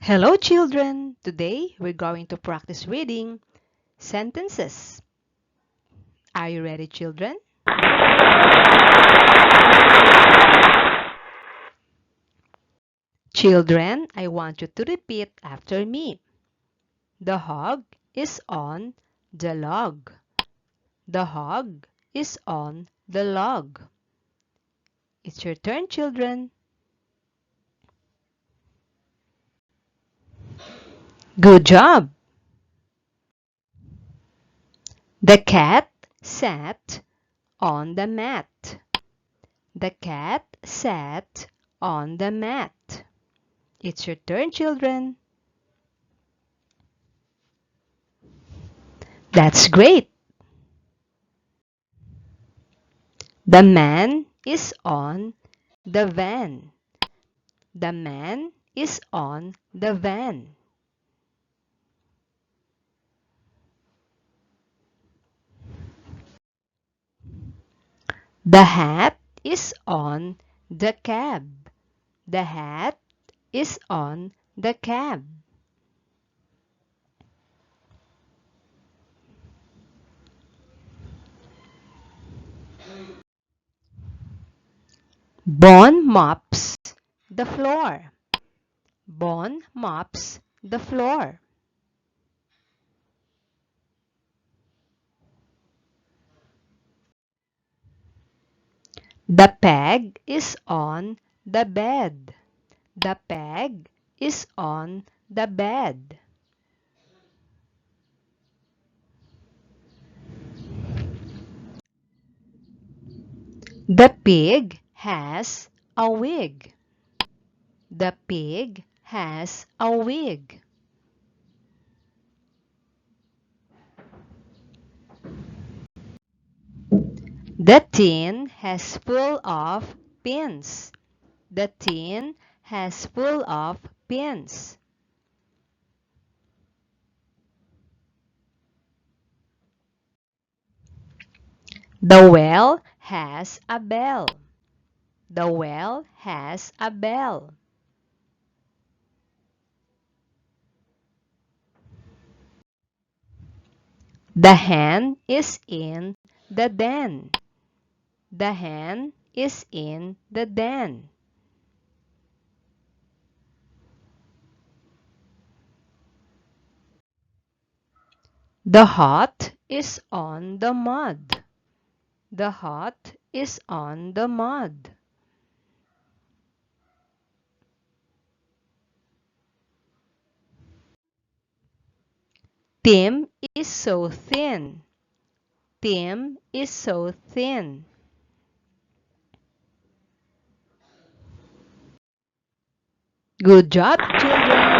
Hello children! Today we're going to practice reading sentences. Are you ready children? Children, I want you to repeat after me. The hog is on the log. The hog is on the log. It's your turn children. Good job! The cat sat on the mat. The cat sat on the mat. It's your turn, children. That's great. The man is on the van. The man is on the van. The hat is on the cab. The hat is on the cab. Bon mops the floor. Bon mops the floor. The peg is on the bed. The peg is on the bed. The pig has a wig. The pig has a wig. The tin has full of pins. The tin has full of pins. The well has a bell. The well has a bell. The hen is in the den. The hen is in the den. The hut is on the mud. The hut is on the mud. Tim is so thin. Tim is so thin. Good job, children.